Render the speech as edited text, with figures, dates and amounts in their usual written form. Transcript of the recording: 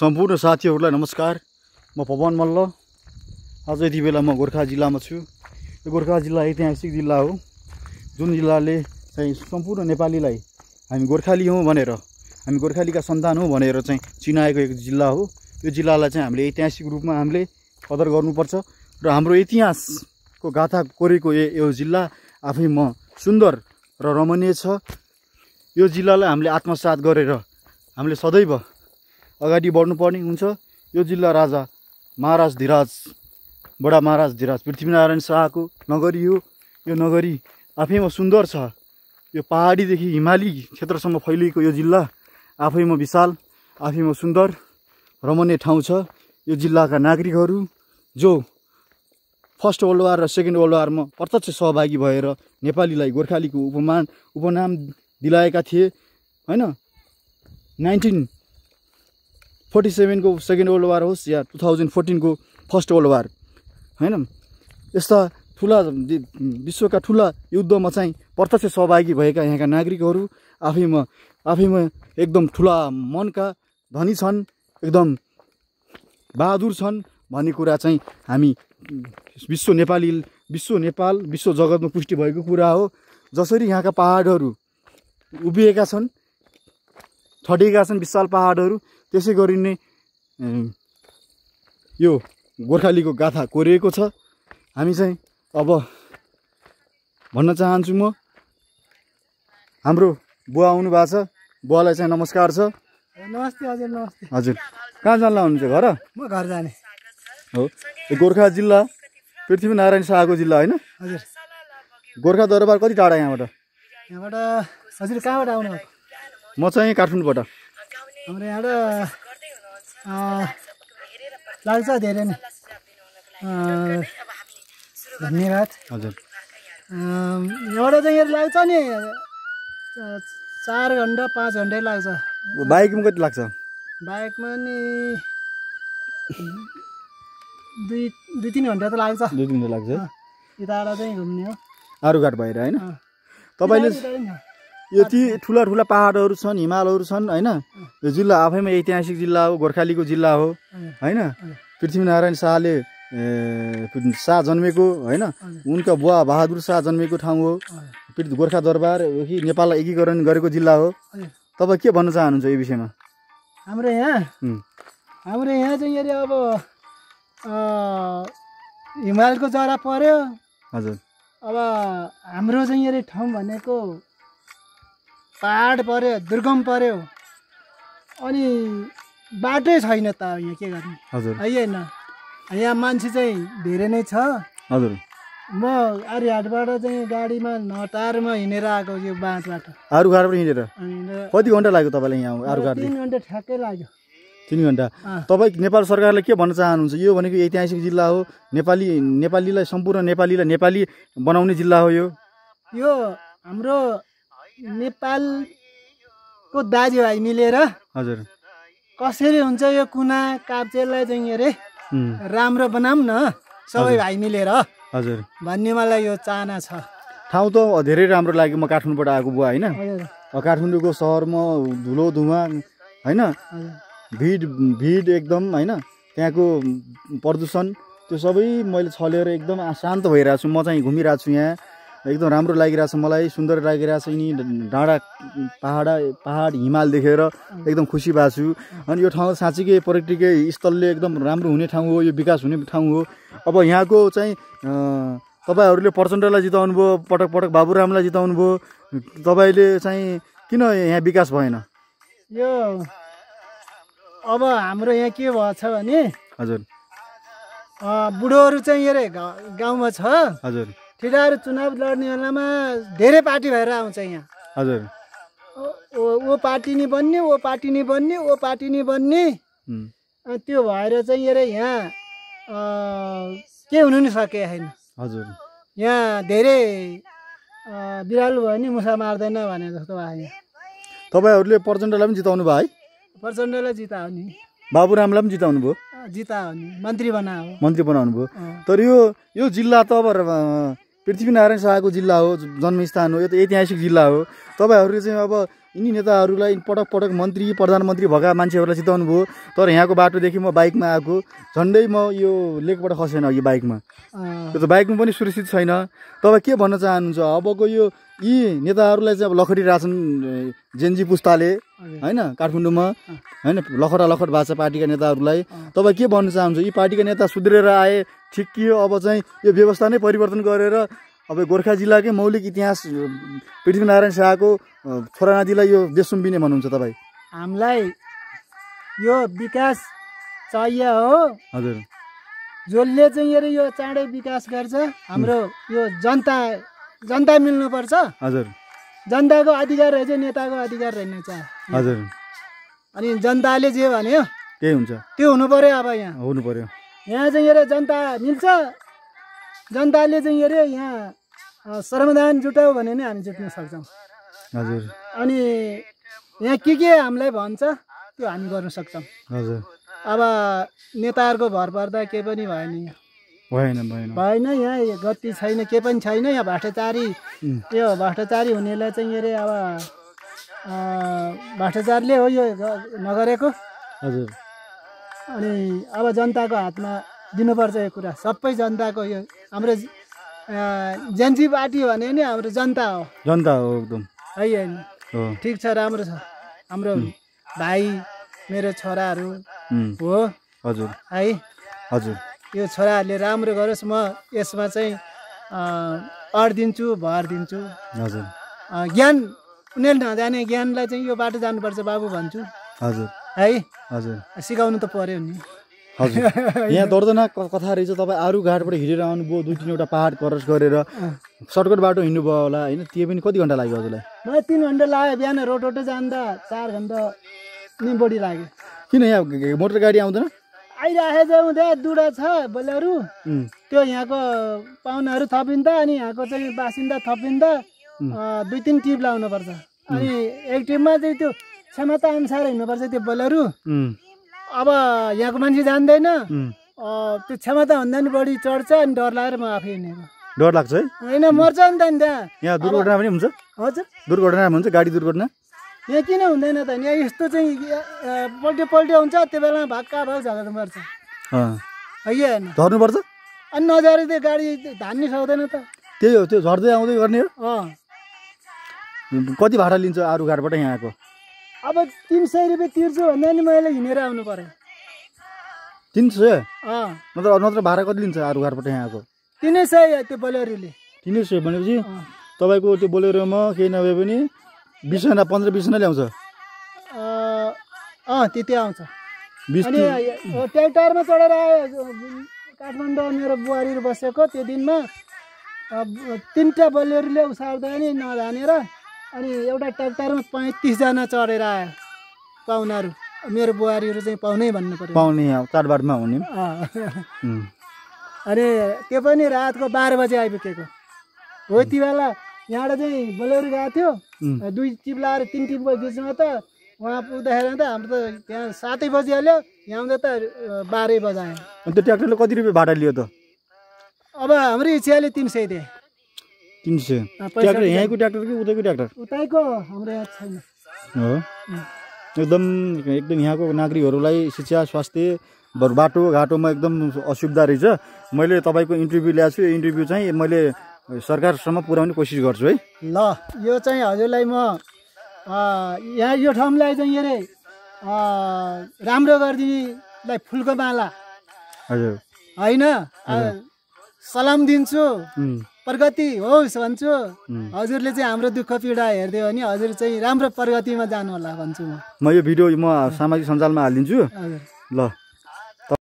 सम्पूर्ण साथीहरूलाई नमस्कार। म पवन मल्ल। आज यति बेला म गोर्खा जिल्लामा छु। यो गोर्खा जिल्ला ऐतिहासिक जिल्ला हो, जुन जिल्लाले चाहिँ सम्पूर्ण नेपालीलाई हामी गोर्खाली हौँ भनेर, हामी गोर्खालीका सन्तान हौँ भनेर चाहिँ चिनाएको एक जिल्ला हो। यो जिल्लालाई चाहिँ हामीले ऐतिहासिक रूपमा हामीले कदर गर्नुपर्छ र हाम्रो इतिहासको गाथा कोरेको यो जिल्ला आफैमा सुन्दर र रमणीय छ। यो जिल्लालाई हामीले आत्मसात गरेर हामीले सदैव अगाडि बढ्नुपर्ने हुन्छ। यो जिल्ला राजा महाराज धीराज, बडा महाराज धीराज पृथ्वीनारायण शाहको नगरी हो। यो नगरी आफैमा सुन्दर छ। यो पहाडीदेखि हिमाली क्षेत्रसम्म फैलिएको यो जिल्ला आफैमा विशाल, आफैमा सुन्दर रमणीय ठाउँ छ। यो जिल्लाका नागरिकहरू जो फर्स्ट वर्ल्ड वार र सेकेन्ड वर्ल्ड वारमा प्रत्यक्ष सहभागी भएर नेपालीलाई गोर्खालीको उपनाम दिलाएका थिए हैन। 1947 को सेकेन्ड वर्ल्ड वार होस् या 2014 को फर्स्ट वर्ल्ड वार हैन, यस्ता ठुला विश्वका ठुला युद्धमा चाहिँ प्रत्यक्ष सहभागी भएका यहाँका नागरिकहरू आफैमा एकदम ठुला मनका धनी छन्, एकदम बहादुर छन् भन्ने कुरा चाहिँ हामी विश्व जगतमा पुष्टि भएको कुरा हो। जसरी यहाँका पहाडहरू उभिएका छन्, ठडिएका छन् विशाल पहाडहरू, त्यसै गरी नै यो गोर्खालीको गाथा कोरिएको छ। हामी चाहिँ अब भन्न चाहन्छु, म हाम्रो बुवा आउनु भएको छ, बुवालाई चाहिँ नमस्कार छ। नमस्ते हजुर। नमस्ते हजुर। कहाँ जान्ला हुनुहुन्छ? घर? म घर जाने हो। यो गोर्खा जिल्ला पृथ्वीनारायण शाहको जिल्ला होइन? हजुर। गोर्खा दरबार कति टाढा यहाँबाट? यहाँबाट हजुर कहाँबाट आउनु? म चाहिँ काठमाडौँबाट। हाम्रो यहाँबाट लाग्छ धेरै नै। धन्यवाद। हजुर। यहाँबाट चाहिँ यहाँ लाग्छ नि 4 घन्टा 5 घन्टै लाग्छ। बाइकमा कति लाग्छ? बाइकमा नि 2-3 घन्टा त लाग्छ। 2 घन्टा लाग्छ। यताबाट चाहिँ घुम्ने हो, आरुघाट भएर होइन? तपाईँले यति ठुला ठुला पहाडहरू छन्, हिमालहरू छन् होइन। यो जिल्ला आफैमा ऐतिहासिक जिल्ला हो, गोर्खालीको जिल्ला हो होइन। पृथ्वीनारायण शाह जन्मेको होइन, उनका बुवा बहादुर शाह जन्मेको ठाउँ हो। गोर्खा दरबार नेपाललाई एकीकरण गरेको जिल्ला हो। तपाईँ के भन्न चाहनुहुन्छ यो विषयमा? हाम्रो यहाँ चाहिँ अब हिमालको जरा पर्यो। हजुर। अब हाम्रो चाहिँ यहाँ ठाउँ भनेको पहाड पर्यो, दुर्गम पर्यो, अनि बाटै छैन त यहाँ के गर्ने। हजुर। होइन, यहाँ मान्छे चाहिँ धेरै नै छ। हजुर। म आरुघाटबाट चाहिँ गाडीमा नटारमा हिँडेर आएको यो बाटोबाट। आरुघाटबाट हिँडेर कति घन्टा लाग्यो तपाईँलाई यहाँ आरुघाट? 3 घन्टा ठ्याक्कै लाग्यो। 3 घन्टा। तपाईँ नेपाल सरकारले के भन्न चाहनुहुन्छ? यो भनेको ऐतिहासिक जिल्ला हो, नेपालीलाई सम्पूर्ण नेपाली बनाउने जिल्ला हो। यो हाम्रो नेपालको दाजुभाइ मिलेर हजुर कसरी हुन्छ यो कुना काप्चेलाई चाहिँ अरे राम्रो बनाऊँ न सबै भाइ मिलेर हजुर भन्ने मलाई यो चाहना छ। ठाउँ त धेरै राम्रो लाग्यो। म काठमाडौँबाट आएको बुवा होइन। काठमाडौँको सहरमा धुलो धुवा होइन, भिड एकदम होइन, त्यहाँको प्रदूषण त्यो सबै मैले छलेर एकदम शान्त भइरहेको छु। म चाहिँ घुमिरहेको छु यहाँ, एकदम राम्रो लागिरहेछ मलाई, सुन्दर लागिरहेछ। यिनी डाँडा पहाड हिमाल देखेर एकदम खुसी भएको छु। अनि यो ठाउँ साँच्चीकै पर्यटकीय स्थलले एकदम राम्रो हुने ठाउँ हो, यो विकास हुने ठाउँ हो। अब यहाँको चाहिँ तपाईँहरूले प्रचण्डलाई जिताउनु भयो, पटक बाबुरामलाई जिताउनु भयो, तपाईँले चाहिँ किन यहाँ विकास भएन? यो अब हाम्रो यहाँ के भएछ भने हजुर बुढोहरू चाहिँ अरे गाउँमा छ। हजुर। ठिटाहरू चुनाव लड्ने बेलामा धेरै पार्टी भएर आउँछ यहाँ। हजुर। ओ पार्टी नि बन्ने, ओ पार्टी नि बन्ने, ओ पार्टी नि बन्ने, त्यो भएर चाहिँ अरे यहाँ के हुनु नि सके छैन। हजुर। यहाँ धेरै बिरालो भयो नि मुसा मार्दैन भने जस्तो भयो। तपाईँहरूले प्रचण्डलाई पनि जिताउनु भयो है? प्रचण्डलाई जितायो नि, बाबुरामलाई पनि जिताउनु भयो, जितायो नि, मन्त्री बनाउनु भयो। तर यो जिल्ला त अब पृथ्वीनारायण शाहको जिल्ला हो, जन्मस्थान हो, यो त ऐतिहासिक जिल्ला हो। तपाईँहरूले चाहिँ अब यिनी नेताहरूलाई पटक पटक मन्त्री प्रधानमन्त्री भएका मान्छेहरूलाई जिताउनु भयो, तर यहाँको बाटोदेखि म बाइकमा आएको, झन्डै म यो लेकबाट खसेन यो बाइकमा। त्यो त बाइकमा पनि सुरक्षित छैन। तपाईँ के भन्न चाहनुहुन्छ अबको यो यी नेताहरूलाई चाहिँ अब लखडी राछन् जेनजी पुस्ताले होइन काठमाडौँमा होइन लखडा लखड भएको छ पार्टीका नेताहरूलाई। तपाईँ के भन्न चाहनुहुन्छ यी पार्टीका नेता सुध्रेर आए ठिक कि अब चाहिँ यो व्यवस्था नै परिवर्तन गरेर अब गोर्खा जिल्लाकै मौलिक इतिहास पृथ्वीनारायण शाहको छोरा नातिलाई यो देश सुम्पिने भन्नुहुन्छ तपाईँ? हामीलाई यो विकास चाहियो हो हजुर, जसले चाहिँ यो चाँडै विकास गर्छ हाम्रो यो जनता मिल्नुपर्छ। हजुर, जनताको अधिकार रहेछ, नेताको अधिकार रहेनछ। हजुर, अनि जनताले जे भन्यो त्यही हुन्छ, त्यो हुनु पर्यो। अब यहाँ हुनु पर्यो। यहाँ चाहिँ जनता मिल्छ, जनताले चाहिँ यहाँ श्रमदान जुटाऊ भने नि हामी जुट्न सक्छौँ। हजुर, अनि यहाँ के हामीलाई भन्छ त्यो हामी गर्न सक्छौँ। हजुर, अब नेताहरूको भर पर्दा केही पनि भएन, यहाँ भएन, यहाँ गति छैन, केही पनि छैन। यहाँ भ्रष्टाचारी यो भ्रष्टाचारी हुनेलाई चाहिँ अब भ्रष्टाचारले हो यो नगरेको। हजुर, अनि अब जनताको हातमा दिनुपर्छ यो कुरा, सबै जनताको। यो हाम्रो जेनजी पार्टी भने नि हाम्रो जनता हो, जनता हो एकदम है होइन? ठिक छ, राम्रो छ। हाम्रो भाइ मेरो छोराहरू हो। हजुर, है हजुर, यो छोराहरूले राम्रो गरोस्, म यसमा चाहिँ अड दिन्छु, भर दिन्छु। हजुर, ज्ञान उनीहरूले नजाने ज्ञानलाई चाहिँ यो बाटो जानुपर्छ बाबु भन्छु। हजुर, है हजुर, सिकाउनु त पर्यो नि। हजुर, यहाँ दर्दनाक कथा रहेछ। तपाईँ आरू घाटबाट हिँडेर आउनुभयो, 2-3वटा पहाड क्रस गरेर सर्टकट बाटो हिँड्नुभयो होला होइन? त्यो पनि कति घन्टा लाग्यो हजुरलाई? मलाई 3 घन्टा लाग्यो। बिहान रोटो जाँदा 4 घन्टा नि बढी लाग्यो। किन यहाँ मोटर गाडी आउँदैन? आइरहेको जाउँ, त्यहाँ दुडा छ बोलेरो, त्यो यहाँको पाहुनाहरू थपिँदा अनि यहाँको चाहिँ बासिन्दा थपिँदा 2-3 टिप लाउनुपर्छ। अनि एक टिपमा चाहिँ त्यो क्षमता अनुसार हिँड्नुपर्छ त्यो बोलेरो। अब यहाँको मान्छे जान्दैन, त्यो क्षमता भन्दा नि बढी चढ्छ अनि डर लागेर म आफै हिँडेको। डर लाग्छ है? होइन, मर्छ नि त नि त्यहाँ। यहाँ दुर्घटना पनि हुन्छ? हजुर, दुर्घटना हुन्छ, गाडी दुर्घटना यहाँ किन हुँदैन त? यहाँ यस्तो चाहिँ पल्टे हुन्छ, त्यो बेलामा भाक्का भाग झगडा पर्छ, होइन? झर्नुपर्छ अनि नझरे त्यो गाडी धान्नै सक्दैन त। त्यही हो, त्यो झर्दै आउँदै गर्ने हो। कति भाडा लिन्छ आरू घाटबाट यहाँको? अब 300 रुपियाँ तिर्छु भन्दा नि मैले हिँडेर आउनु पर्यो। 300? नत्र भाडा कति लिन्छ आरू घाटबाट यहाँको? 300 त्यो बोलेरोले। 300 भनेपछि तपाईँको त्यो बोलेरोमा केही नभए पनि 20जना 15-20 जना ल्याउँछ? त्यति आउँछ। अनि ट्र्याक्टरमा चढेर आयो काठमाडौँ, मेरो बुहारीहरू बसेको त्यो दिनमा 3टा बोलेरोले उसार्दा नि नजानेर अनि एउटा ट्र्याक्टरमा 35 जना चढेर आयो पाहुनाहरू। मेरो बुहारीहरू चाहिँ पाहुनै भन्नु पर्यो, पाउने चाडबाडमा हुने। अनि त्यो पनि रातको 12 बजे आइपुगेको हो। यति बेला यहाँबाट चाहिँ बोलेरो गएको थियो, 2 टिप लाएर 3 टिपको बिचमा त वहाँ पुग्दाखेरि त हाम्रो त त्यहाँ 7 बजी हाल्यो, यहाँ आउँदा त 12 बजायो। अनि त्यो ट्र्याक्टरले कति रुपियाँ भाडा लियो त? अब हाम्रो इच्छाले 300 दिए। 300? ट्र्याक्टर यहाँको ट्र्याक्टर कि उतैको ट्र्याक्टर? उतैको, हाम्रो यहाँ छैन। हो, एकदम यहाँको नागरिकहरूलाई शिक्षा स्वास्थ्य बाटो घाटोमा एकदम असुविधा रहेछ। मैले तपाईँको इन्टरभ्यू ल्याएको छु, यो इन्टरभ्यू चाहिँ मैले सरकारसम्म पुर्याउने कोसिस गर्छु है। ल, यो चाहिँ हजुरलाई म यहाँ यो ठाउँलाई चाहिँ राम्रो गरिदिनेलाई फुलको माला हजुर होइन सलाम दिन्छु, प्रगति होस् भन्छु। हजुरले चाहिँ हाम्रो दुःख पीडा हेर्दै भने हजुर चाहिँ राम्रो प्रगतिमा जानु होला भन्छु म। यो भिडियो म सामाजिक सञ्जालमा हालिदिन्छु। हजुर, ल।